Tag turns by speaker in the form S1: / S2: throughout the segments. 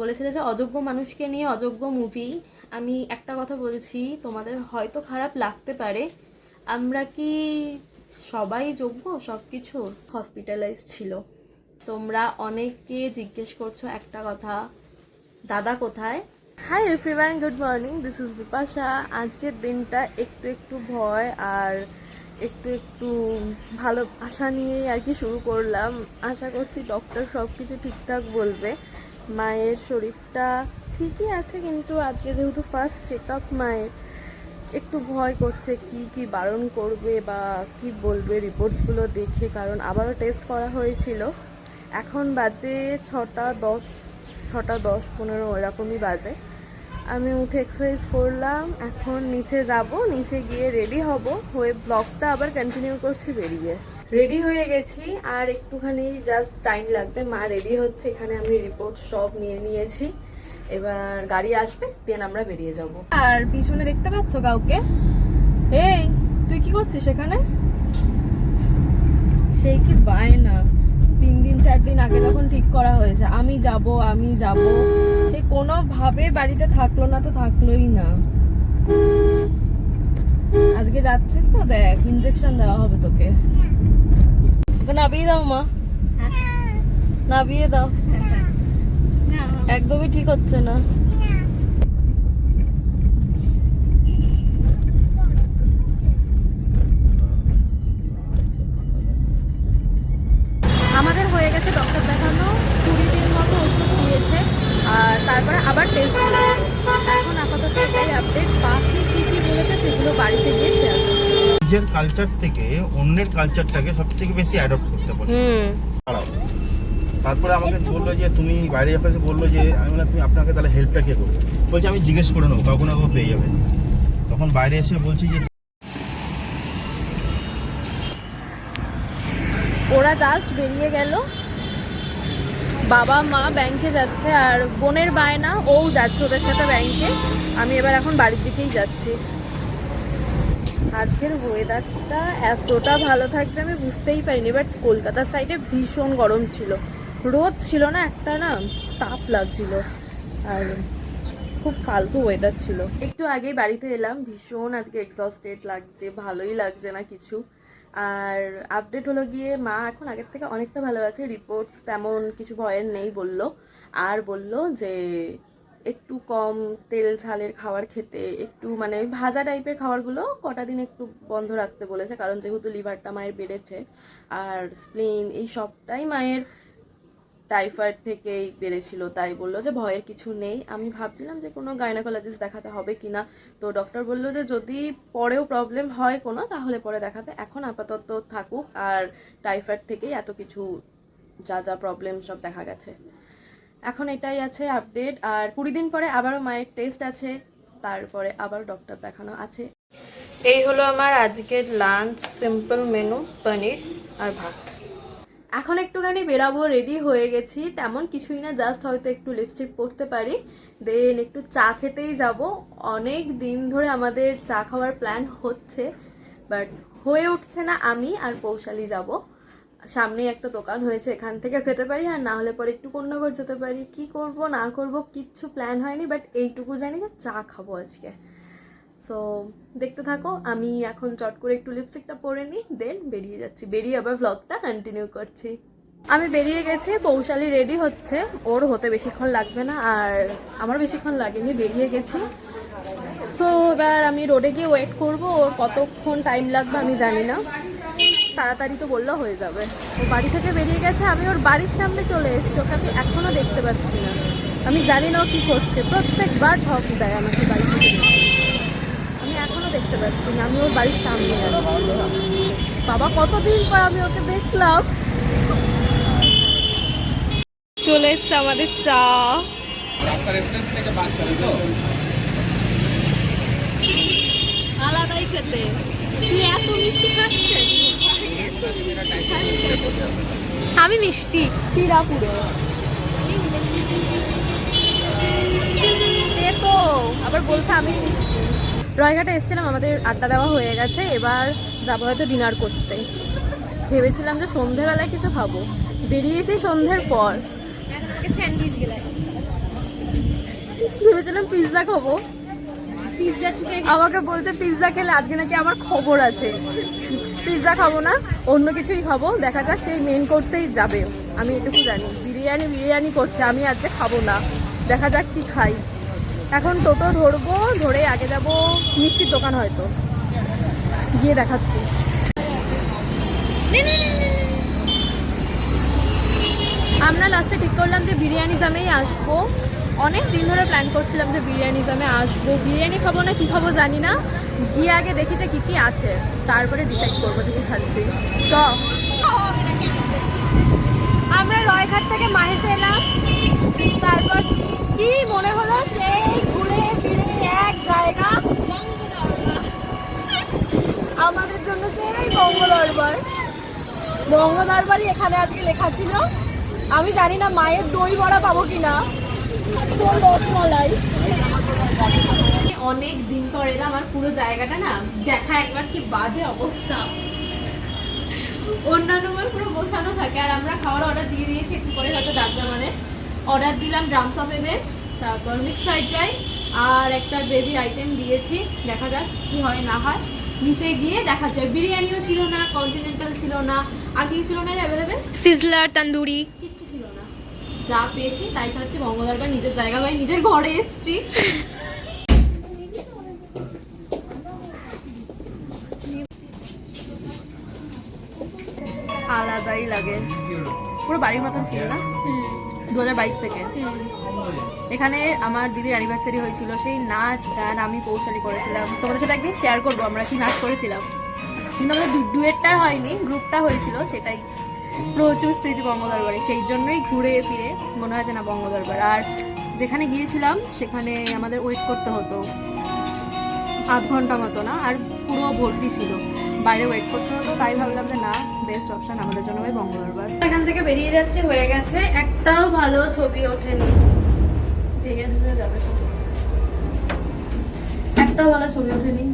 S1: বলেছিলে যে অযোগ্য মানুষকে নিয়ে অযোগ্য মুভি। আমি একটা কথা বলছি, তোমাদের হয়তো খারাপ লাগতে পারে, আমরা কি সবাই যোগ্য সব কিছু? হসপিটালাইজ ছিল, তোমরা অনেকে জিজ্ঞেস করছো একটা কথা, দাদা কোথায়? Hi everyone, good morning, this is Bipasha. আজকের দিনটা একটু একটু ভয় আর একটু একটু ভালো আশা নিয়েই আর কি শুরু করলাম। আশা করছি ডক্টর সব কিছু ঠিকঠাক বলবে। মায়ের শরীরটা ঠিকই আছে, কিন্তু আজকে যেহেতু ফার্স্ট চেক আপ মায়ের, একটু ভয় করছে কি কি বারণ করবে বা কি বলবে রিপোর্টসগুলো দেখে, কারণ আবারও টেস্ট করা হয়েছিল। এখন বাজে 6টা 10, 6টা 10-15 এরকমই বাজে। আমি উঠে এক্সারসাইজ করলাম, এখন নিচে যাব, নিচে গিয়ে রেডি হব, হয়ে ব্লগটা আবার কন্টিনিউ করছি বেরিয়ে। রেডি হয়ে গেছি, আর একটুখানি জাস্ট টাইম লাগবে। মা রেডি হচ্ছে, এখানে আমি রিপোর্ট সব নিয়ে নিয়েছি, এবার গাড়ি আসবে, দেন আমরা বেরিয়ে যাব। আর পিছনে দেখতে পাচ্ছ কাউকে? এই তুই কি করছিস এখানে? সেই কি বায়না, 3 দিন 4 দিন আগে যখন ঠিক করা হয়েছে আমি যাব আমি যাব, সে কোনোভাবে বাড়িতে থাকলো না, তো থাকলোই না। আজকে যাচ্ছিস তো, দেখ ইনজেকশন দেওয়া হবে তোকে। নাবিয়ে দাও মা, নাবিয়ে দাও, একদমই ঠিক হচ্ছে না। আমাদের হয়ে গেছে ডক্টর দেখানো, 20 দিন মতো ওষুধ দিয়েছে, আর তারপরে আবার টেস্ট করেছে। এখন আপাতত এটাই আপডেট, বাকি কি কি বলেছে সেগুলো বাড়িতে গিয়ে শেয়ার করবো।
S2: নিজের কালচার থেকে অন্যের কালচারটাকে সব থেকে বেশি অ্যাডপ্ট করতে পছন্দ। তারপরে আমাকে বললো যে তুমি বাইরে এসে বললো যে আমি বললাম তুমি আপনাকে তাহলে হেল্পটা কে করবে, বলছে আমি জিজ্ঞেস করে নেবো, কাউকে না কাউকে পেয়ে যাবে। তখন বাইরে এসে বলছি যে
S1: ওরা জাস্ট বেরিয়ে গেল, বাবা মা ব্যাংকে যাচ্ছে, আর বোনের বায়না ও যাচ্ছে ওদের সাথে ব্যাংকে। আমি এবার এখন বাড়ির দিকেই যাচ্ছি। আজকের ওয়েদারটা এতটা ভালো থাকবে আমি বুঝতেই পারিনি, বাট কলকাতার সাইডে ভীষণ গরম ছিল, রোদ ছিল না, একটা না তাপ লাগছিল, আর খুব ফালতু ওয়েদার ছিল। একটু আগেই বাড়িতে এলাম, ভীষণ আজকে এক্সস্টেড লাগছে, ভালোই লাগছে না কিছু। আর আপডেট হলো গিয়ে মা এখন আগের থেকে অনেকটা ভালো আছে, রিপোর্টস তেমন কিছু ভয়ের নেই বললো। আর বললো যে একটু কম তেল ঝালের খাবার খেতে, একটু মানে ভাজা টাইপের খাবারগুলো কটা দিন একটু বন্ধ রাখতে বলেছে, কারণ যেহেতু লিভারটা মায়ের বেড়েছে আর স্প্লিন এই সবটাই মায়ের টাইফয়েড থেকেই বেড়েছিল, তাই বললো যে ভয়ের কিছু নেই। আমি ভাবছিলাম যে কোনো গাইনোকোলজিস্ট দেখাতে হবে কিনা, তো ডক্টর বললো যে যদি পরেও প্রবলেম হয় কোনো তাহলে পরে দেখাতে, এখন আপাতত থাকুক। আর টাইফয়েড থেকেই এত কিছু যা যা প্রবলেম সব দেখা গেছে, এখন এটাই আছে আপডেট। আর 20 দিন পরে আবারও মায়ের টেস্ট আছে, তারপরে আবার ডক্টর দেখানো আছে। এই হলো আমার আজকের লাঞ্চ, সিম্পল মেনু, পনির আর ভাত। এখন একটুখানি বেরাবো, রেডি হয়ে গেছি, তেমন কিছুই না, জাস্ট হয়তো একটু লিপস্টিক পরতে পারি, দেন একটু চা খেতেই যাব। অনেক দিন ধরে আমাদের চা খাওয়ার প্ল্যান হচ্ছে, বাট হয়ে উঠছে না। আমি আর পৌশালি যাব, সামনে একটা দোকান হয়েছে, এখান থেকে খেতে পারি, আর না হলে পরে একটু কন্যাগর যেতে পারি। কি করব না করব কিচ্ছু প্ল্যান হয়নি, বাট এইটুকু জানি যে চা খাবো আজকে। সো দেখতে থাকো, আমি এখন চট করে একটু লিপস্টিকটা পরে নিই, দেন বেরিয়ে যাচ্ছি, বেরিয়ে আবার ভ্লগটা কন্টিনিউ করছি। আমি বেরিয়ে গেছি, পৌশালি রেডি হচ্ছে, ওর হতে বেশিক্ষণ লাগবে না, আর আমার বেশিক্ষণ লাগেনি, বেরিয়ে গেছি। সো এবার আমি রোডে গিয়ে ওয়েট করব, ওর কতক্ষণ টাইম লাগবে আমি জানি না, তাড়াতাড়ি তো বললেও হয়ে যাবে। ও বাড়ি থেকে বেরিয়ে গেছে, আমি ওর বাড়ির সামনে চলে এসেছি, ওকে আমি এখনও দেখতে পাচ্ছি না, আমি জানি না ও কী করছে, প্রত্যেকবার ঠক দেয় আমাকে বাড়ি থেকে, আমি এখনও দেখতে পাচ্ছি না, আমি ওর বাড়ির সামনে আছি। বাবা কতদিন পর আমি ওকে দেখলাম। চলে এসছে আমাদের চা। আলাদাই খেতে, তুই এত মিষ্টি খাচ্ছিস? আমি মিষ্টি শিরা পুরো তো আবার বলছে আমি মিষ্টি। রয়ঘাটে এসেছিলাম, আমাদের আড্ডা দেওয়া হয়ে গেছে, এবার যাবো হয়তো ডিনার করতে। ভেবেছিলাম যে সন্ধেবেলায় কিছু খাবো, বেরিয়েছি সন্ধ্যের পর। স্যান্ডউইচ গেলাম, ভেবেছিলাম পিৎজা খাবো,
S3: পিৎজা থেকে
S1: আমাকে বলছে পিৎজা খেলে আজকে নাকি আমার খবর আছে। পিৎজা খাবো না, অন্য কিছুই খাবো, দেখা যাক। সেই মেন কোর্সেই যাবে, আমি এটুকু জানি। বিরিয়ানি করছে, আমি আজকে খাবো না, দেখা যাক কি খাই। এখন টোটো ধরবো, ধরে আগে যাব মিষ্টির দোকান, হয়তো গিয়ে দেখাচ্ছি। আমরা লাস্টে ঠিক করলাম যে বিরিয়ানিজামেই আসবো। অনেক দিন ধরে প্ল্যান করছিলাম যে বিরিয়ানিজামে আসবো, বিরিয়ানি খাবো না কি খাবো জানি না, গিয়ে আগে দেখি যে কী কী আছে, তারপরে ডিসাইড করবো যে কী খাচ্ছি। চ আমরা রয়ঘাট থেকে মাহেশে এলাম, তারপর কি মনে হলো সেই ঘুরে ফিরে এক জায়গা আমাদের জন্য, সেই বঙ্গদরবারই এখানে আজকে লেখা ছিল। আমি জানি না মায়ের দই বড়া পাবো কিনা, রসমালাই। অনেক দিন পর এলাম, আমার পুরো জায়গাটা না দেখা একবার কি বাজে অবস্থা। অন্যান্য বার পুরো গোছানো থাকে, আর আমরা খাওয়ার অর্ডার দিয়ে দিয়েছি, একটু পরে হয়তো ডাকবে আমাদের। অর্ডার দিলাম ড্রামস অফ এভেন, তারপর মিক্সড ফ্রাইড রাইস আর একটা গ্রেভির আইটেম দিয়েছি, দেখা যাক কি হয় না হয়। নিচে গিয়ে দেখা যায় বিরিয়ানিও ছিল না, কন্টিনেন্টাল ছিল না, আর কি ছিল না অ্যাভেলেবেল,
S3: সিজলার তন্দুরি
S1: কিচ্ছু ছিল না। যা পেয়েছি তাই খাচ্ছি। বঙ্গদরবার নিজের জায়গা ভাই, নিজের ঘরে এসছি। আলাদাই লাগে, পুরো বাড়ির মতন ফিল না। 2022 থেকে এখানে আমার দিদির অ্যানিভার্সারি হয়েছিল, সেই নাচ গান আমি পৌঁছালি করেছিলাম। তোমাদের সাথে একদিন শেয়ার করবো আমরা কি নাচ করেছিলাম, কিন্তু আমাদের ডুয়েটটা হয়নি, গ্রুপটা হয়েছিল। সেটাই প্রচুর স্মৃতি বঙ্গদরবারে, সেই জন্যই ঘুরে ফিরে মনে হয় যে না বঙ্গদরবার। আর যেখানে গিয়েছিলাম সেখানে আমাদের ওয়েট করতে হতো আধ ঘন্টা মতো, না আর পুরো ভর্তি ছিল, বাইরে ওয়েট করতে হতো। তাই ভাবলাম যে না, বেস্ট অপশন আমাদের জন্য ওই বঙ্গদরবার। এখান থেকে বেরিয়ে যাচ্ছে, হয়ে গেছে, একটাও ভালো ছবি ওঠেনি, ভেঙে ধরে যাবে, একটাও ভালো ছবি ওঠেনি,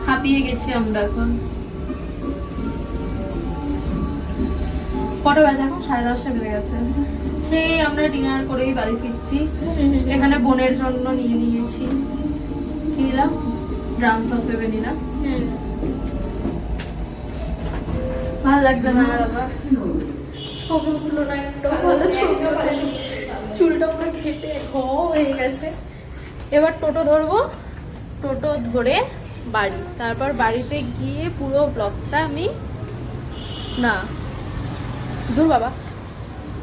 S1: হাঁপিয়ে গেছি আমরা এখন। কটা বাজে এখন? 10:30 বেজে গেছে। সেই আমরা ডিনার করেই বাড়ি ফিরছি। এখানে বোনের জন্য নিয়ে নিয়েছি, কি নিলাম, ড্রামস অফ এভেন নিলাম। ভালো লাগছে না আর, আবার ছবি উঠলো না, একটা ভালো ছবি ওঠেনি, চুলটা পুরো ঘেটে হয়ে গেছে। এবার টোটো ধরবো, টোটো ধরে বাড়ি, তারপর বাড়িতে গিয়ে পুরো ব্লগটা আমি না দূর বাবা,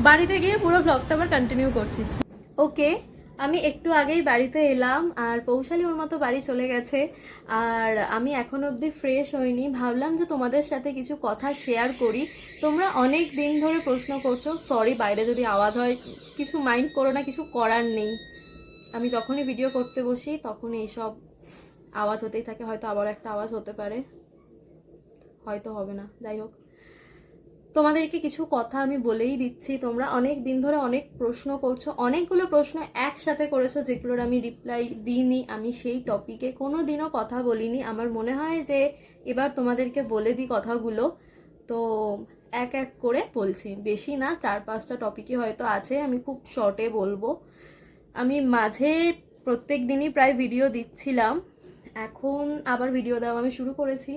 S1: বাড়িতে গিয়ে পুরো ব্লগটা আবার কন্টিনিউ করছি। ওকে, আমি একটু আগেই বাড়িতে এলাম, আর পৌশালি ওর মতো বাড়ি চলে গেছে, আর আমি এখন অবধি ফ্রেশ হইনি। ভাবলাম যে তোমাদের সাথে কিছু কথা শেয়ার করি। তোমরা অনেক দিন ধরে প্রশ্ন করছো, সরি বাইরে যদি আওয়াজ হয় কিছু মাইন্ড করো না, কিছু করার নেই। আমি যখনই ভিডিও করতে বসি তখনই এইসব আওয়াজ হতেই থাকে, হয়তো আবার একটা আওয়াজ হতে পারে, হয়তো হবে না, যাই হোক। তোমাদেরকে কিছু কথা আমি বলেই দিচ্ছি। তোমরা অনেক দিন ধরে অনেক প্রশ্ন করছো, অনেকগুলো প্রশ্ন একসাথে করেছো যেগুলোর আমি রিপ্লাই দিইনি, আমি সেই টপিকে কোনো দিনও কথা বলিনি। আমার মনে হয় যে এবার তোমাদেরকে বলে দিই কথাগুলো, তো এক এক করে বলছি, বেশি না, 4-5টা টপিকই হয়তো আছে, আমি খুব শর্টে বলবো। আমি মাঝে প্রত্যেক দিনই প্রায় ভিডিও দিচ্ছিলাম, এখন আবার ভিডিও দেওয়া আমি শুরু করেছি।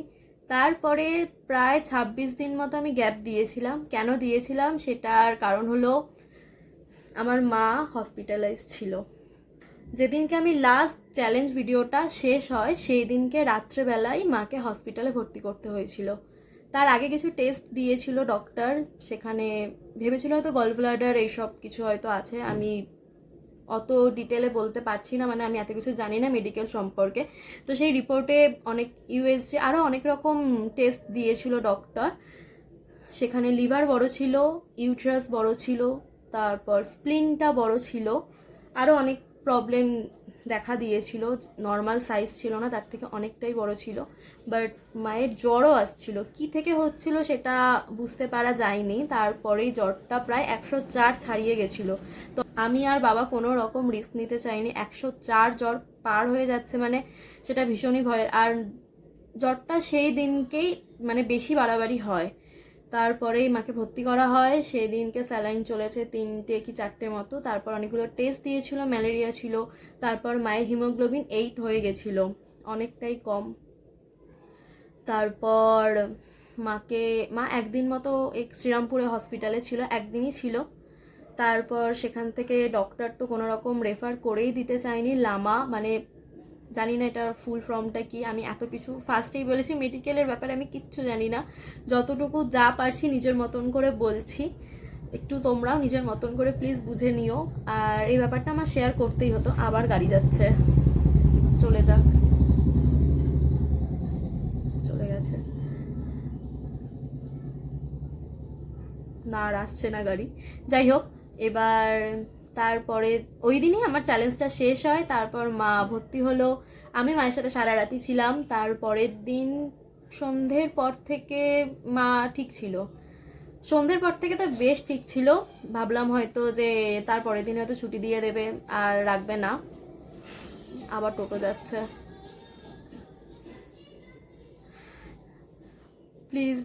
S1: তারপরে প্রায় 26 দিন মতো আমি গ্যাপ দিয়েছিলাম। কেন দিয়েছিলাম সেটার কারণ হলো আমার মা হসপিটালাইজড ছিল। যেদিনকে আমি লাস্ট চ্যালেঞ্জ ভিডিওটা শেষ হয় সেই দিনকে রাত্রেবেলায় মাকে হসপিটালে ভর্তি করতে হয়েছিল। তার আগে কিছু টেস্ট দিয়েছিল ডক্টর, সেখানে ভেবেছিল হয়তো গল ব্লাডার এইসব কিছু হয়তো আছে। আমি অত ডিটেলে বলতে পারছি না, মানে আমি এত কিছু জানি না মেডিকেল সম্পর্কে। তো সেই রিপোর্টে অনেক ইউএসজি আরও অনেক রকম টেস্ট দিয়েছিল ডক্টর। সেখানে লিভার বড় ছিল, ইউট্রাস বড় ছিল, তারপর স্প্লিনটা বড় ছিল, আরও অনেক প্রবলেম দেখা দিয়েছিল। নর্মাল সাইজ ছিল না, তার থেকে অনেকটাই বড় ছিল। বাট মায়ের জ্বরও আসছিল, কি থেকে হচ্ছিল সেটা বুঝতে পারা যায়নি। তারপরেই জ্বরটা প্রায় 104 ছাড়িয়ে গেছিলো। তো আমি আর বাবা কোনো রকম রিস্ক নিতে চাইনি। 104 জ্বর পার হয়ে যাচ্ছে মানে সেটা ভীষণই ভয়ের। আর জ্বরটা সেই দিনকেই মানে বেশি বাড়াবাড়ি হয়, তারপরেই মাকে ভর্তি করা হয়। সেদিনকে স্যালাইন চলেছে 3টে কি 4টে মতো। তারপর অনেকগুলো টেস্ট দিয়েছিল, ম্যালেরিয়া ছিল। তারপর মায়ের হিমোগ্লোবিন 8 হয়ে গেছিল, অনেকটাই কম। তারপর মা একদিন মতো শ্রীরামপুরে হসপিটালে ছিল, একদিনই ছিল। তারপর সেখান থেকে ডক্টর তো কোনো রকম রেফার করেই দিতে চায়নি। লামা মানে জানি না এটার ফুল ফর্মটা কি, আমি এত কিছু ফার্স্টেই বলেছি মেডিকেলের ব্যাপারে আমি কিচ্ছু জানি না, যতটুকু যা পারছি নিজের মতন করে বলছি। একটু তোমরাও নিজের মতন করে প্লিজ বুঝে নিও। আর এই ব্যাপারটা আমার শেয়ার করতেই হতো। আবার গাড়ি যাচ্ছে, চলে যাক, চলে গেছে না, আর আসছে না গাড়ি। যাই হোক, এবার তারপরে ওই দিনই আমার চ্যালেঞ্জটা শেষ হয়। তারপর মা ভর্তি হলো, আমি মায়ের সাথে সারা রাতি ছিলাম। তারপরের দিন সন্ধ্যের পর থেকে মা ঠিক ছিল, সন্ধ্যের পর থেকে তো বেশ ঠিক ছিল। ভাবলাম হয়তো যে তারপরের দিন হয়তো ছুটি দিয়ে দেবে আর রাখবে না। আবার টোটো যাচ্ছে, প্লিজ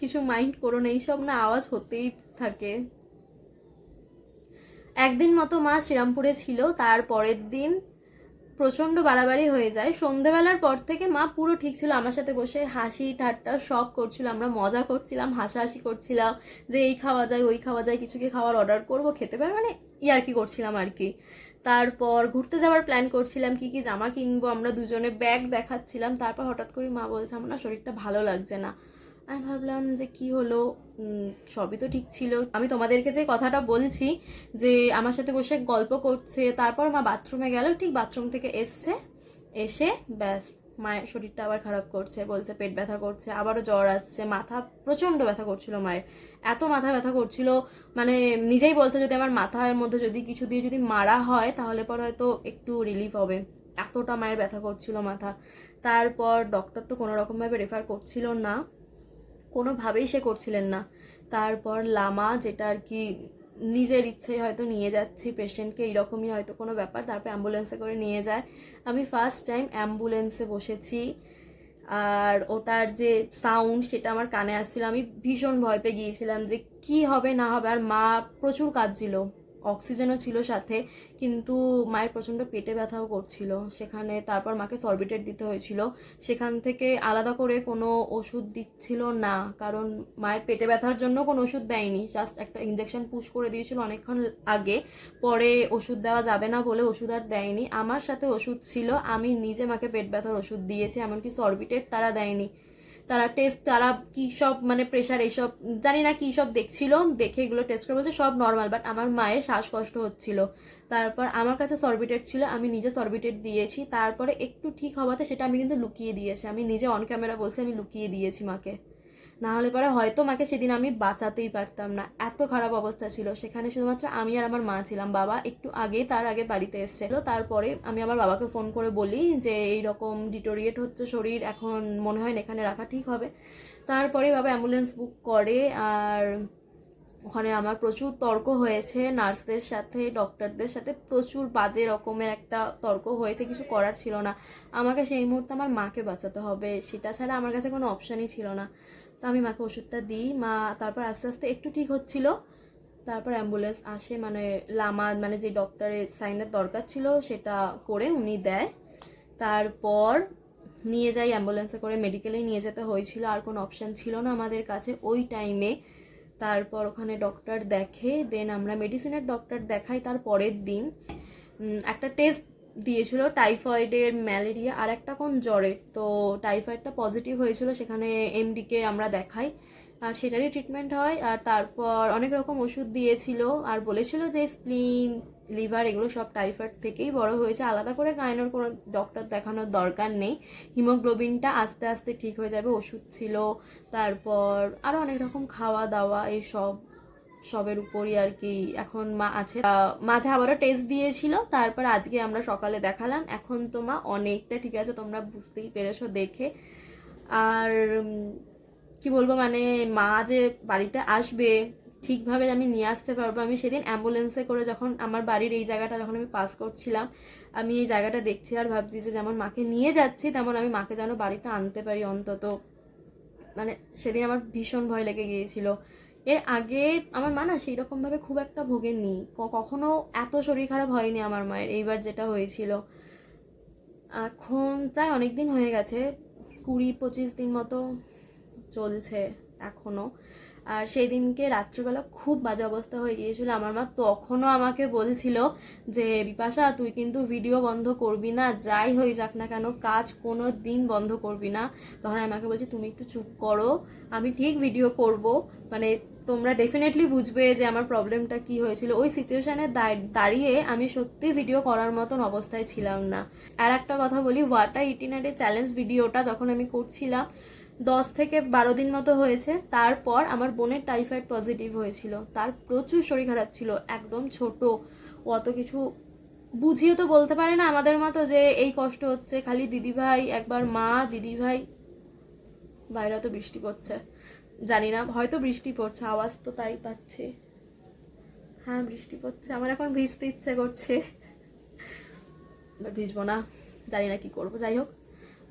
S1: কিছু মাইন্ড করো না, এইসব না আওয়াজ হতেই থাকে। একদিন মতো মা শ্রীরামপুরে ছিল। তারপরের দিন প্রচণ্ড বাড়াবাড়ি হয়ে যায়। সন্ধেবেলার পর থেকে মা পুরো ঠিক ছিল, আমার সাথে বসে হাসি ঠাট্টা সব করছিল, আমরা মজা করছিলাম, হাসাহাসি করছিলাম যে এই খাওয়া যায় ওই খাওয়া যায়, কিছু কি খাওয়ার অর্ডার করবো, খেতে পারবে, মানে ইয়ার্কি করছিলাম আর কি। তারপর ঘুরতে যাওয়ার প্ল্যান করছিলাম, কি কি জামা কিনবো, আমরা দুজনে ব্যাগ দেখাচ্ছিলাম। তারপর হঠাৎ করে মা বলছে আমার না শরীরটা ভালো লাগছে না। আমি ভাবলাম যে কি হলো, সবই তো ঠিক ছিল। আমি তোমাদেরকে যে কথাটা বলছি যে আমার সাথে বসে গল্প করছে, তারপর মা বাথরুমে গেল, ঠিক বাথরুম থেকে এসে ব্যাস মায়ের শরীরটা আবার খারাপ করছে, বলছে পেট ব্যথা করছে, আবারও জ্বর আসছে, মাথা প্রচণ্ড ব্যথা করছিল মায়ের, এত মাথা ব্যথা করছিল মানে নিজেই বলছে যদি আমার মাথার মধ্যে যদি কিছু দিয়ে যদি মারা হয় তাহলে পর হয়তো একটু রিলিফ হবে, এতটা মায়ের ব্যথা করছিল মাথা। তারপর ডক্টর তো কোনো রকমভাবে রেফার করছিল না, কোনোভাবেই সে করছিলেন না। তারপর লামা, যেটা আর কি নিজের ইচ্ছেই হয়তো নিয়ে যাচ্ছি পেশেন্টকে, এইরকমই হয়তো কোনো ব্যাপার, তারপর অ্যাম্বুলেন্সে করে নিয়ে যায়। আমি ফার্স্ট টাইম অ্যাম্বুলেন্সে বসেছি, আর ওটার যে সাউন্ড সেটা আমার কানে আসছিল, আমি ভীষণ ভয় পেয়ে গিয়েছিলাম যে কি হবে না হবে। আর মা প্রচুর কাঁদছিল, অক্সিজেনও ছিল সাথে, কিন্তু মায়ের প্রচণ্ড পেটে ব্যথাও করছিল সেখানে। তারপর মাকে সরবিটেট দিতে হয়েছিল, সেখান থেকে আলাদা করে কোনো ওষুধ দিচ্ছিল না, কারণ মায়ের পেটে ব্যথার জন্য কোনো ওষুধ দেয়নি, জাস্ট একটা ইঞ্জেকশন পুশ করে দিয়েছিল অনেকক্ষণ আগে, পরে ওষুধ দেওয়া যাবে না বলে ওষুধ আর দেয়নি। আমার সাথে ওষুধ ছিল, আমি নিজে মাকে পেট ব্যথার ওষুধ দিয়েছি, এমনকি সরবিটেট তারা দেয়নি। তারা টেস্ট, তারা কী সব মানে প্রেশার এইসব জানি না কী সব দেখছিল, দেখে এগুলো টেস্ট করে বলছে সব নর্মাল, বাট আমার মায়ের শ্বাসকষ্ট হচ্ছিল। তারপর আমার কাছে সরবিটেট ছিল, আমি নিজে সরবিটেট দিয়েছি। তারপরে একটু ঠিক হওয়াতে সেটা আমি কিন্তু লুকিয়ে দিয়েছি, আমি নিজে অন ক্যামেরা বলছি আমি লুকিয়ে দিয়েছি মাকে, না হলে পরে হয়তো মাকে সেদিন আমি বাঁচাতেই পারতাম না, এত খারাপ অবস্থা ছিল সেখানে। শুধুমাত্র আমি আর আমার মা ছিলাম, বাবা একটু আগে তার আগে বাড়িতে এসেছিল। তারপরে আমি আমার বাবাকে ফোন করে বলি যে এইরকম ডিটোরিয়েট হচ্ছে শরীর, এখন মনে হয় এখানে রাখা ঠিক হবে। তারপরে বাবা অ্যাম্বুলেন্স বুক করে, আর ওখানে আমার প্রচুর তর্ক হয়েছে নার্সদের সাথে, ডক্টরদের সাথে, প্রচুর বাজে রকমের একটা তর্ক হয়েছে, কিছু করার ছিল না, আমাকে সেই মুহূর্তে আমার মাকে বাঁচাতে হবে, সেটা ছাড়া আমার কাছে কোনো অপশানই ছিল না। তো আমি মাকে ওষুধটা দিই, মা তারপর আস্তে আস্তে একটু ঠিক হচ্ছিল। তারপর অ্যাম্বুলেন্স আসে, মানে লামা মানে যে ডক্টরের সাইনের দরকার ছিল সেটা করে উনি দেয়। তারপর নিয়ে যাই অ্যাম্বুলেন্সে করে, মেডিকেলে নিয়ে যেতে হয়েছিল, আর কোনো অপশান ছিল না আমাদের কাছে ওই টাইমে। তারপর ওখানে ডক্টর দেখে, দেন আমরা মেডিসিনের ডক্টর দেখাই। তার পরের দিন একটা টেস্ট দিয়েছিল টাইফয়েডের, ম্যালেরিয়া আর একটা কোন জ্বরের, তো টাইফয়েডটা পজিটিভ হয়েছিল, সেখানে এমডিকে আমরা দেখাই আর সেটারই ট্রিটমেন্ট হয়। আর তারপর অনেক রকম ওষুধ দিয়েছিল আর বলেছিল যে স্প্লিন, লিভার এগুলো সব টাইফয়েড থেকেই বড় হয়েছে, আলাদা করে গাইনোর কোনো ডক্টর দেখানোর দরকার নেই, হিমোগ্লোবিনটা আস্তে আস্তে ঠিক হয়ে যাবে, ওষুধ ছিল। তারপর আরও অনেক রকম খাওয়া দাওয়া, এই সবের উপরই আর কি এখন মা আছে। মাঝে আবারও টেস্ট দিয়েছিল, তারপর আজকে আমরা সকালে দেখালাম, এখন তো মা অনেকটা ঠিক আছে, তোমরা বুঝতেই পেরেছো দেখে। আর কি বলবো, মানে মা যে বাড়িতে আসবে ঠিকভাবে আমি নিয়ে আসতে পারবো, আমি সেদিন অ্যাম্বুলেন্সে করে যখন আমার বাড়ির এই জায়গাটা যখন আমি পাস করছিলাম, আমি এই জায়গাটা দেখছি আর ভাবছি যে যেমন মাকে নিয়ে যাচ্ছি তেমন আমি মাকে যেন বাড়িতে আনতে পারি অন্তত। মানে সেদিন আমার ভীষণ ভয় লেগে গিয়েছিল। এর আগে আমার মা না সেই রকমভাবে খুব একটা ভোগেননি, কখনো এত শরীর খারাপ হয়নি আমার মায়ের। এইবার যেটা হয়েছিল, এখন প্রায় অনেক দিন হয়ে গেছে, 20-25 দিন মতো চলছে এখনো। আর সেই দিনকে রাত্রিবেলা খুব বাজে অবস্থা হয়ে গিয়েছিল আমার মা তখনও আমাকে বলছিল যে বিপাশা তুই কিন্তু ভিডিও বন্ধ করবি না, যাই হয়ে যাক না কেন কাজ কোনো দিন বন্ধ করবি না। তখন আমি আমাকে বলছি তুমি একটু চুপ করো, আমি ঠিক ভিডিও করব, মানে তোমরা ডেফিনেটলি বুঝবে যে আমার প্রবলেমটা কি হয়েছিল। ওই সিচুয়েশনে দাঁড়িয়ে আমি সত্যি ভিডিও করার মতন অবস্থায় ছিলাম না। আর একটা কথা বলি, ওয়াটার ইটিনারি চ্যালেঞ্জ ভিডিওটা যখন আমি করছিলাম 10 থেকে 12 দিন মতো হয়েছে, তারপর আমার বোনের টাইফয়েড পজিটিভ হয়েছিল। তার প্রচুর শরীর খারাপ ছিল, একদম ছোট, অত কিছু বুঝিয়ে তো বলতে পারে না আমাদের মতো যে এই কষ্ট হচ্ছে। খালি দিদিভাই, একবার মা, দিদিভাই। বাইরে তো বৃষ্টি পড়ছে, জানি না হয়তো বৃষ্টি পড়ছে, আওয়াজ তো তাই পাচ্ছি। হ্যাঁ বৃষ্টি পড়ছে, আমার এখন ভিজতে ইচ্ছে করছে, ভিজবো না, জানি না কি করবো। যাই হোক,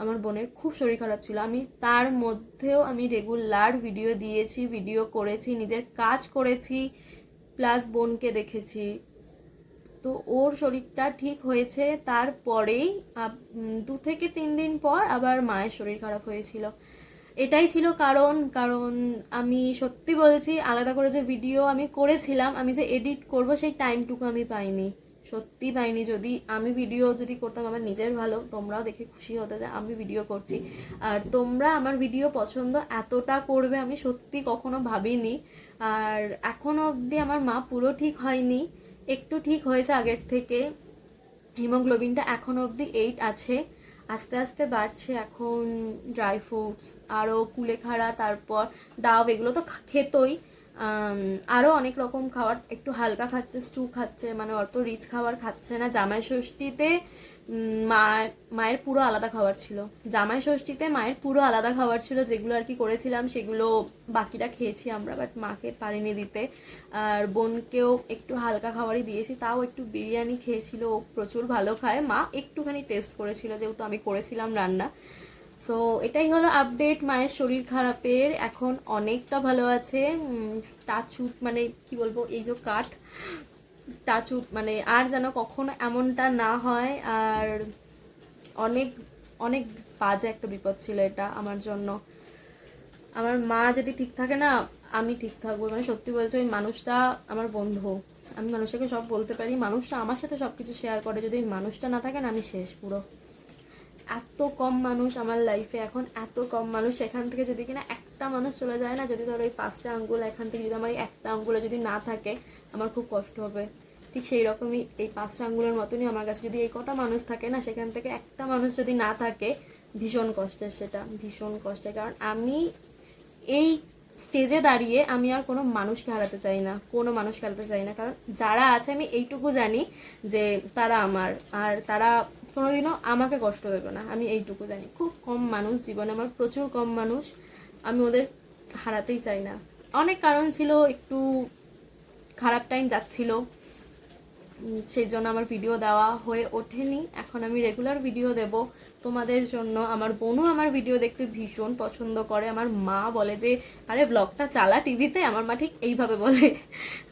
S1: আমার বোনের খুব শরীর খারাপ ছিল, আমি তার মধ্যেও আমি রেগুলার ভিডিও দিয়েছি, ভিডিও করেছি, নিজের কাজ করেছি, প্লাস বোনকে দেখেছি। তো ওর শরীরটা ঠিক হয়েছে, তারপরেই 2 থেকে 3 দিন পর আবার মায়ের শরীর খারাপ হয়েছিল। এটাই ছিল কারণ আমি সত্যি বলছি, আলাদা করে যে ভিডিও আমি করেছিলাম, আমি যে এডিট করব সেই টাইমটুকু আমি পাইনি, সত্যি পাইনি। যদি আমি ভিডিও যদি করতাম আমার নিজের ভালো, তোমরাও দেখে খুশি হতে যে আমি ভিডিও করছি, আর তোমরা আমার ভিডিও পছন্দ এতটা করবে আমি সত্যি কখনো ভাবিনি। আর এখনো অবধি আমার মা পুরো ঠিক হয়নি, একটু ঠিক হয়েছে আগের থেকে। হিমোগ্লোবিনটা এখনো অবধি 8 আছে, আস্তে আস্তে বাড়ছে। এখন ড্রাই ফ্রুটস, আরও কুলেখাড়া, তারপর ডাব, এগুলো তো খেতই, আরও অনেক রকম খাবার একটু হালকা খাচ্ছে, স্টু খাচ্ছে, মানে অত রিচ খাবার খাচ্ছে না। জামাই ষষ্ঠীতে মায়ের পুরো আলাদা খাবার ছিল, জামাই ষষ্ঠীতে মায়ের পুরো আলাদা খাবার ছিল, যেগুলো আর কি করেছিলাম সেগুলো বাকিটা খেয়েছি আমরা, বাট মাকে পারিনি দিতে। আর বোনকেও একটু হালকা খাবারই দিয়েছি, তাও একটু বিরিয়ানি খেয়েছিল, ও প্রচুর ভালো খায়। মা একটুখানি টেস্ট করেছিল যেহেতু আমি করেছিলাম রান্না। সো এটাই হলো আপডেট মায়ের শরীর খারাপের, এখন অনেকটা ভালো আছে। টাচুট, মানে কি বলবো, এই যে কাঠ টাচুট, মানে আর যেন কখনো এমনটা না হয়। আর অনেক অনেক বাজে একটা বিপদ ছিল এটা আমার জন্য। আমার মা যদি ঠিক থাকে না আমি ঠিক থাকবো, মানে সত্যি বলছে, ওই মানুষটা আমার বন্ধু, আমি মানুষটাকে সব বলতে পারি, মানুষটা আমার সাথে সব কিছু শেয়ার করে, যদি ওই মানুষটা না থাকে না আমি শেষ পুরো। এত কম মানুষ আমার লাইফে এখন, এত কম মানুষ, সেখান থেকে যদি কিনা একটা মানুষ চলে যায় না, যদি ধরো এই 5টা আঙ্গুল এখান থেকে যদি আমার এই একটা আঙ্গুলে যদি না থাকে আমার খুব কষ্ট হবে। ঠিক সেই রকমই এই 5টা আঙ্গুলের মতনই আমার কাছে যদি এই কটা মানুষ থাকে না, সেখান থেকে একটা মানুষ যদি না থাকে ভীষণ কষ্টের, সেটা ভীষণ কষ্টের। কারণ আমি এই স্টেজে দাঁড়িয়ে আমি আর কোনো মানুষকে হারাতে চাই না, কোনো মানুষকে হারাতে চাই না। কারণ যারা আছে আমি এইটুকু জানি যে তারা আমার, আর তারা কোনোদিনও আমাকে কষ্ট দেবে না, আমি এইটুকু জানি। খুব কম মানুষ জীবনে আমার, প্রচুর কম মানুষ, আমি ওদের হারাতেই চাই না। অনেক কারণ ছিল, একটু খারাপ টাইম যাচ্ছিল, সেই জন্য আমার ভিডিও দেওয়া হয়ে ওঠেনি। এখন আমি রেগুলার ভিডিও দেব তোমাদের জন্য। আমার বোনও আমার ভিডিও দেখতে ভীষণ পছন্দ করে, আমার মা বলে যে আরে ব্লগটা চালা টিভিতে, আমার মা ঠিক এইভাবে বলে,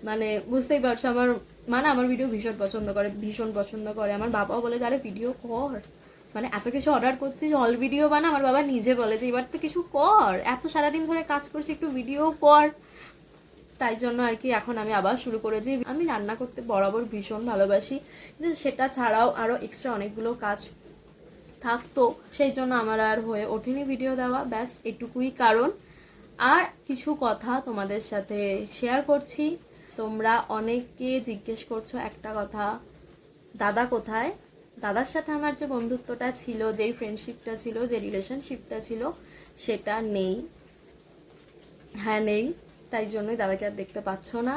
S1: মানে বুঝতেই পারছো, আমার মা না আমার ভিডিও ভীষণ পছন্দ করে, ভীষণ পছন্দ করে। আমার বাবাও বলে যে আরে ভিডিও কর, মানে এত কিছু অর্ডার করছিস, হল ভিডিও বানা। আমার বাবা নিজে বলে যে এবার তো কিছু কর, এত সারাদিন ধরে কাজ করছি, একটু ভিডিও কর। তাই জন্য আর কি এখন আমি আবার শুরু করেছি। আমি রান্না করতে বরাবর ভীষণ ভালোবাসি, কিন্তু সেটা ছাড়াও আরও এক্সট্রা অনেকগুলো কাজ থাকতো, সেই জন্য আমার আর হয়ে ওঠেনি ভিডিও দেওয়া, ব্যাস এটুকুই কারণ। আর কিছু কথা তোমাদের সাথে শেয়ার করছি। তোমরা অনেকে জিজ্ঞেস করছো একটা কথা, দাদা কোথায়? দাদার সাথে আমার যে বন্ধুত্বটা ছিল, যেই ফ্রেন্ডশিপটা ছিল, যে রিলেশনশিপটা ছিল, সেটা নেই। হ্যাঁ নেই, তাই জন্যই দাদাকে আর দেখতে পাচ্ছ না।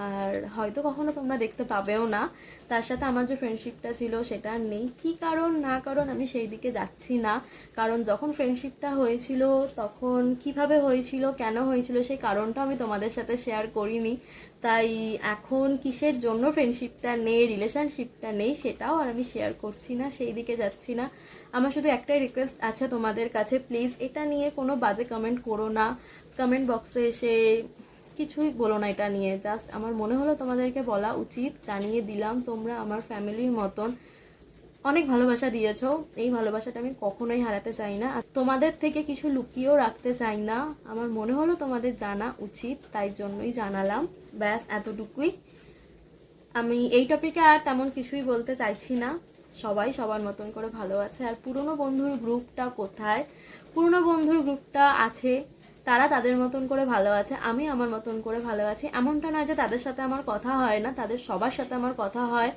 S1: আর হয়তো কখনো তোমরা দেখতে পাবেও না। তার সাথে আমার যে ফ্রেন্ডশিপটা ছিল সেটা আর নেই। কী কারণ না কারণ আমি সেই দিকে যাচ্ছি না, কারণ যখন ফ্রেন্ডশিপটা হয়েছিল তখন কিভাবে হয়েছিল, কেন হয়েছিল, সেই কারণটা আমি তোমাদের সাথে শেয়ার করিনি। তাই এখন কিসের জন্য ফ্রেন্ডশিপটা নেই, রিলেশনশিপটা নেই, সেটাও আর আমি শেয়ার করছি না, সেই দিকে যাচ্ছি না। আমার শুধু একটাই রিকোয়েস্ট আছে তোমাদের কাছে, প্লিজ এটা নিয়ে কোনো বাজে কমেন্ট করো না, কমেন্ট বক্সে এসে কিছুই বলো না এটা নিয়ে। জাস্ট আমার মনে হলো তোমাদেরকে বলা উচিত, জানিয়ে দিলাম। তোমরা আমার ফ্যামিলির মতন, অনেক ভালোবাসা দিয়েছো, এই ভালোবাসাটা আমি কখনোই হারাতে চাই না। আর তোমাদের থেকে কিছু লুকিয়েও রাখতে চাই না, আমার মনে হলো তোমাদের জানা উচিত, তাই জন্যই জানালাম। ব্যাস এতটুকুই। আমি এই টপিকে আর তেমন কিছুই বলতে চাইছি না। সবাই সবার মতন করে ভালো আছে। আর পুরনো বন্ধুর গ্রুপটা কোথায়? পুরনো বন্ধুর গ্রুপটা আছে, তারা তাদের মতন করে ভালো আছে, আমি আমার মতন করে ভালো আছি। এমনটা নয় যে তাদের সাথে আমার কথা হয় না, তাদের সবার সাথে আমার কথা হয়।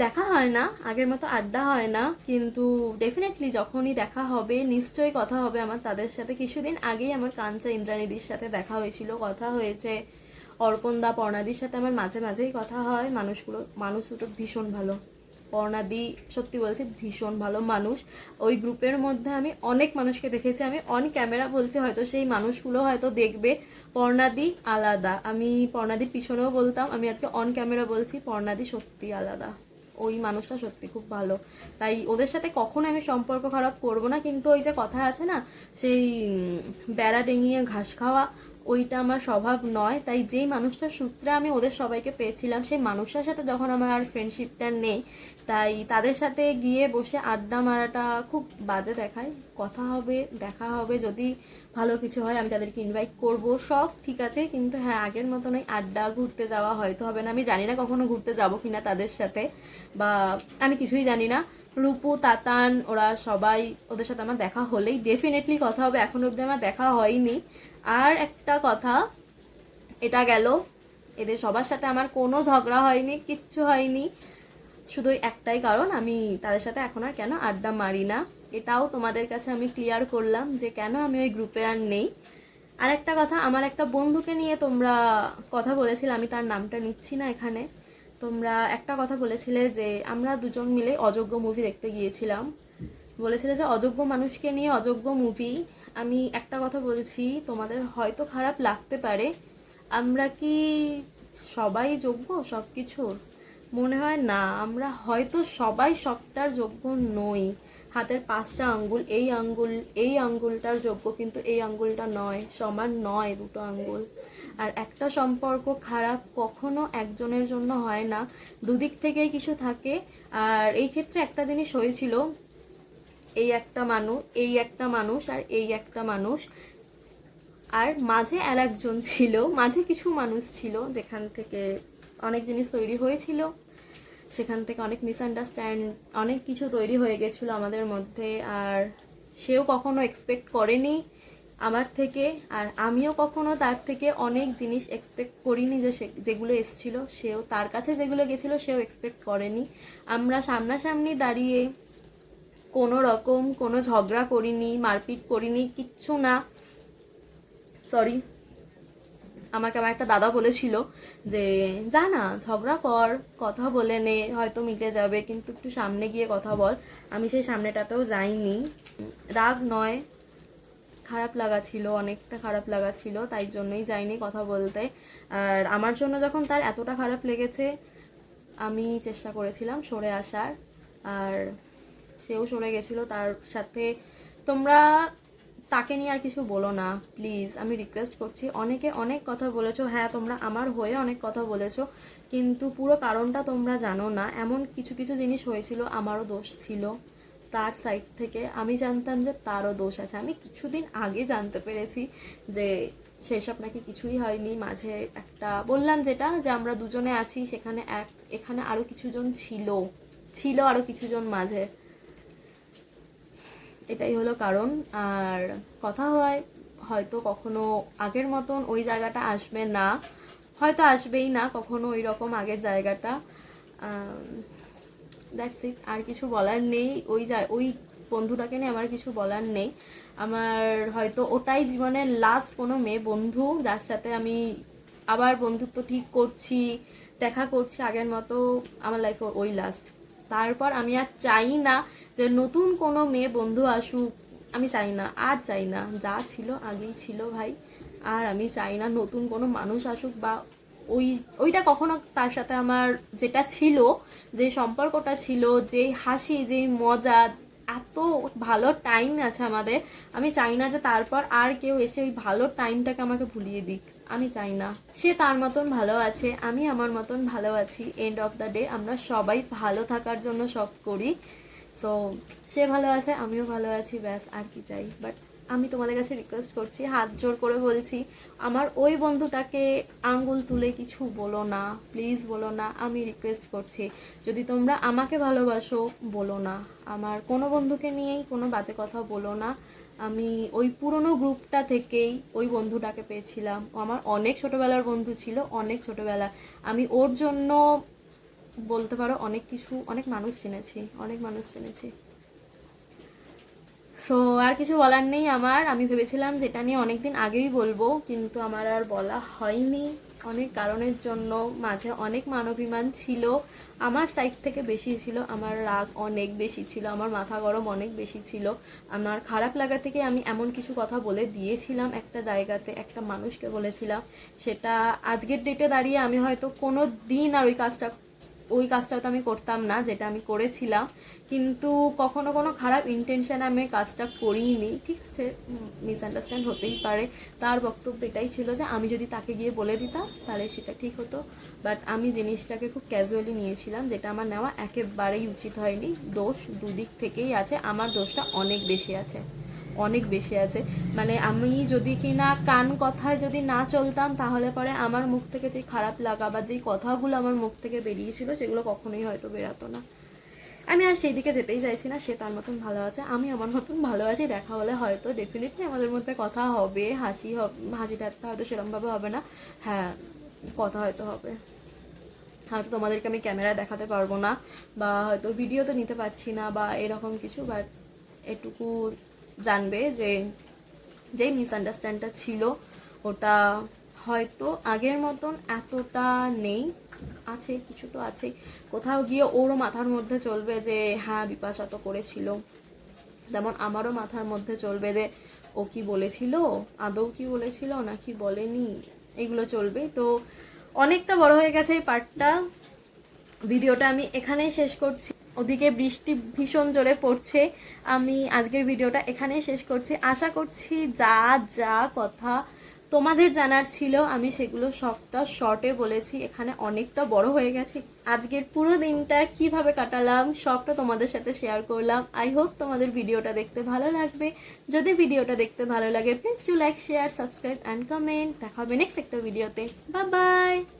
S1: দেখা হয় না, আগের মতো আড্ডা হয় না, কিন্তু ডেফিনেটলি যখনই দেখা হবে নিশ্চয়ই কথা হবে আমার তাদের সাথে। কিছুদিন আগেই আমার কাঞ্চা ইন্দ্রাণীদির সাথে দেখা হয়েছিল, কথা হয়েছে। অর্পণদা, পর্ণাদির সাথে আমার মাঝে মাঝেই কথা হয়। মানুষ দুটো ভীষণ ভালো। পর্ণাদি সত্যি বলছি ভীষণ ভালো মানুষ। ওই গ্রুপের মধ্যে আমি অনেক মানুষকে দেখেছি, আমি অন ক্যামেরা বলছি, হয়তো সেই মানুষগুলো হয়তো দেখবে। পর্ণাদি আলাদা, আমি পর্ণাদির পিছনেও বলতাম, আমি আজকে অন ক্যামেরা বলছি, পর্ণাদি সত্যি আলাদা। ওই মানুষটা সত্যি খুব ভালো, তাই ওদের সাথে কখনো আমি সম্পর্ক খারাপ করব না। কিন্তু ওই যে কথা আছে না, সেই বেড়া ডেঙিয়ে ঘাস খাওয়া, ওইটা আমার স্বভাব নয়। তাই যেই মানুষটার সূত্রে আমি ওদের সবাইকে পেয়েছিলাম, সেই মানুষটার সাথে যখন আমার আর ফ্রেন্ডশিপটা নেই, তাই তাদের সাথে গিয়ে বসে আড্ডা মারাটা খুব বাজে দেখায়। কথা হবে, দেখা হবে, যদি ভালো কিছু হয় আমি তাদেরকে ইনভাইট করব, সব ঠিক আছে। কিন্তু হ্যাঁ, আগের মতন ওই আড্ডা ঘুরতে যাওয়া হয়তো হবে না। আমি জানি না কখনো ঘুরতে যাব কিনা তাদের সাথে, বা আমি কিছুই জানি না। রূপু, তাতান, ওরা সবাই, ওদের সাথে আমার দেখা হলেই ডেফিনেটলি কথা হবে। এখন অবধি আমার দেখা হয়নি। আর একটা কথা, এটা গেল, এদের সবার সাথে আমার কোনো ঝগড়া হয়নি, কিচ্ছু হয়নি। শুধু একটাই কারণ, আমি তাদের সাথে এখন আর কেন আড্ডা মারি না, এটাও তোমাদের কাছে আমি ক্লিয়ার করলাম যে কেন আমি ওই গ্রুপে আর নেই। আর একটা কথা, আমার একটা বন্ধুকে নিয়ে তোমরা কথা বলেছিলে, আমি তার নামটা নিচ্ছি না এখানে। তোমরা একটা কথা বলেছিলে যে আমরা দুজন মিলে অযোগ্য মুভি দেখতে গিয়েছিলাম, বলেছিলে যে অযোগ্য মানুষকে নিয়ে অযোগ্য মুভি। আমি একটা কথা বলছি, তোমাদের হয়তো খারাপ লাগতে পারে, আমরা কি সবাই যোগ্য সব কিছুর? মনে হয় না, আমরা হয়তো সবাই সবটার যোগ্য নই। হাতের 5টা আঙ্গুল, এই আঙ্গুলটার যোগ্য, কিন্তু এই আঙ্গুলটা নয়, সমান নয় দুটো আঙ্গুল। আর একটা সম্পর্ক খারাপ কখনো একজনের জন্য হয় না, দুদিক থেকেই কিছু থাকে। আর এই ক্ষেত্রে একটা জিনিস হয়েছিল, এই একটা মানুষ আর এই একটা মানুষ, আর মাঝে আর একজন ছিল, মাঝে কিছু মানুষ ছিল, যেখান থেকে অনেক জিনিস তৈরি হয়েছিল, সেখান থেকে অনেক মিসআন্ডারস্ট্যান্ড, অনেক কিছু তৈরি হয়ে গেছিলো আমাদের মধ্যে। আর সেও কখনো এক্সপেক্ট করেনি আমার থেকে, আর আমিও কখনো তার থেকে অনেক জিনিস এক্সপেক্ট করিনি, যেগুলো এসছিল, সেও তার কাছে যেগুলো গেছিলো সেও এক্সপেক্ট করেনি। আমরা সামনাসামনি দাঁড়িয়ে কোনো রকম কোনো ঝগড়া করিনি, মারপিট করিনি, কিচ্ছু না। সরি, আমাকে আমার একটা দাদা বলেছিল যে যা না, ঝগড়া কর, কথা বলে নে, হয়তো মিটে যাবে, কিন্তু একটু সামনে গিয়ে কথা বল। আমি সেই সামনেটাতেও যাইনি। রাগ নয়, খারাপ লাগা ছিল, অনেকটা খারাপ লাগা ছিল, তাই জন্যই যাইনি কথা বলতে। আর আমার জন্য যখন তার এতটা খারাপ লেগেছে, আমি চেষ্টা করেছিলাম সরে আসার, আর সেও সরে গেছিলো। তার সাথে তোমরা তাকে নিয়ে আর কিছু বলো না প্লিজ, আমি রিকোয়েস্ট করছি। অনেকে অনেক কথা বলেছো, হ্যাঁ তোমরা আমার হয়ে অনেক কথা বলেছো, কিন্তু পুরো কারণটা তোমরা জানো না। এমন কিছু কিছু জিনিস হয়েছিল, আমারও দোষ ছিল তার সাইড থেকে। আমি জানতাম যে তারও দোষ আছে, আমি কিছুদিন আগে জানতে পেরেছি যে সেসব নাকি কিছুই হয়নি। মাঝে একটা বললাম যেটা, যে আমরা দুজনে আছি, সেখানে এখানে আরও কিছুজন ছিল আরও কিছুজন মাঝে, এটাই হলো কারণ। আর কথা হয়, হয়তো কখনো আগের মতন ওই জায়গাটা আসবে না, হয়তো আসবেই না কখনো ওই রকম আগের জায়গাটা। দ্যাটস ইট, আর কিছু বলার নেই। ওই বন্ধুটাকে নিয়ে আমার কিছু বলার নেই। আমার হয়তো ওটাই জীবনের লাস্ট কোনো মেয়ে বন্ধু যার সাথে আমি আবার বন্ধুত্ব ঠিক করছি, দেখা করছি আগের মতো, আমার লাইফে ওই লাস্ট। তারপর আমি আর চাই না যে নতুন কোনো মেয়ে বন্ধু আসুক, আমি চাই না, আর চাই না, যা ছিল আগেই ছিল ভাই। আর আমি চাই না নতুন কোনো মানুষ আসুক, বা ওইটা কখনো তার সাথে আমার যেটা ছিল, যে সম্পর্কটা ছিল, যে হাসি, যে মজা, এত ভালো টাইম আছে আমাদের, আমি চাই না যে তারপর আর কেউ এসে ওই ভালো টাইমটাকে আমাকে ভুলিয়ে দিক। আমি চাই না। সে তার মতন ভালো আছে, আমি আমার মতন ভালো আছি। এন্ড অফ দ্য ডে আমরা সবাই ভালো থাকার জন্য সব করি। সো সে ভালো আছে, আমিও ভালো আছি, ব্যাস আর কি চাই। বাট আমি তোমাদের কাছে রিকোয়েস্ট করছি, হাত জোর করে বলছি, আমার ওই বন্ধুটাকে আঙ্গুল তুলে কিছু বলো না, প্লিজ বলো না, আমি রিকোয়েস্ট করছি। যদি তোমরা আমাকে ভালোবাসো বলো না, আমার কোনো বন্ধুকে নিয়েই কোনো বাজে কথা বলো না। আমি ওই পুরনো গ্রুপটা থেকেই ওই বন্ধুটাকে পেয়েছিলাম, ও আমার অনেক ছোটবেলার বন্ধু ছিল, অনেক ছোটবেলা। আমি ওর জন্য বলতে পারো অনেক কিছু, অনেক মানুষ চিনেছি। সো আর কিছু বলার নেই আমার। আমি ভেবেছিলাম যেটা নিয়ে অনেকদিন আগেই বলবো, কিন্তু আমার আর বলা হয়নি অনেক কারণের জন্য। মাঝে অনেক মানবিমান ছিল, আমার সাইড থেকে বেশি ছিল, আমার রাগ অনেক বেশি ছিল, আমার মাথা গরম অনেক বেশি ছিল। আমার খারাপ লাগা থেকে আমি এমন কিছু কথা বলে দিয়েছিলাম একটা জায়গাতে, একটা মানুষকে বলেছিলাম, সেটা আজকের ডেটে দাঁড়িয়ে আমি হয়তো কোনো দিন আর ওই কাজটা তো আমি করতাম না যেটা আমি করেছিলাম। কিন্তু কখনো কোনো খারাপ ইন্টেনশন আমি কাজটা করিনি, ঠিক আছে, মিসআন্ডারস্ট্যান্ড হতেই পারে। তার বক্তব্য এটাই ছিল যে আমি যদি তাকে গিয়ে বলে দিতাম তাহলে সেটা ঠিক হতো। বাট আমি জিনিসটাকে খুব ক্যাজুয়ালি নিয়েছিলাম, যেটা আমার নেওয়া একেবারেই উচিত হয়নি। দোষ দুদিক থেকেই আছে, আমার দোষটা অনেক বেশি আছে। মানে আমি যদি কিনা কান কথায় যদি না চলতাম, তাহলে পরে আমার মুখ থেকে যে খারাপ লাগা বা যেই কথাগুলো আমার মুখ থেকে বেরিয়েছিল সেগুলো কখনোই হয়তো বেরাতো না। আমি আর সেই দিকে যেতেই চাইছি না। সে তার মতন ভালো আছে, আমি আমার মতন ভালো আছি। দেখা হলে হয়তো ডেফিনেটলি আমাদের মধ্যে কথা হবে, হাসিটা হয়তো সেরকমভাবে হবে না, হ্যাঁ কথা হয়তো হবে। হয়তো তোমাদেরকে আমি ক্যামেরায় দেখাতে পারবো না, বা হয়তো ভিডিওতে নিতে পারছি না, বা এরকম কিছু। বাট এটুকু জানবে যে যেই মিসআন্ডারস্ট্যান্ডটা ছিল ওটা হয়তো আগের মতন এতটা নেই, আছে কিছু তো আছেই। কোথাও গিয়ে ওরও মাথার মধ্যে চলবে যে হ্যাঁ বিপাশা তো করেছিল, যেমন আমারও মাথার মধ্যে চলবে যে ও কি বলেছিল, আদৌ কি বলেছিল নাকি বলেনি, এগুলো চলবে। তো অনেকটা বড় হয়ে গেছে এই পার্টটা, ভিডিওটা আমি এখানেই শেষ করছি। ওদিকে বৃষ্টি ভীষণ জোরে পড়ছে। আমি আজকের ভিডিওটা এখানেই শেষ করছি। আশা করছি যা যা কথা তোমাদের জানার ছিল আমি সেগুলো সবটা শর্টে বলেছি, এখানে অনেকটা বড় হয়ে গেছে। আজকের পুরো দিনটা কিভাবে কাটালাম সবটা তোমাদের সাথে শেয়ার করলাম। আই হোপ তোমাদের ভিডিওটা দেখতে ভালো লাগবে। যদি ভিডিওটা দেখতে ভালো লাগে please do like, share, subscribe and comment. দেখা হবে নেক্সট একটা ভিডিওতে। Bye bye.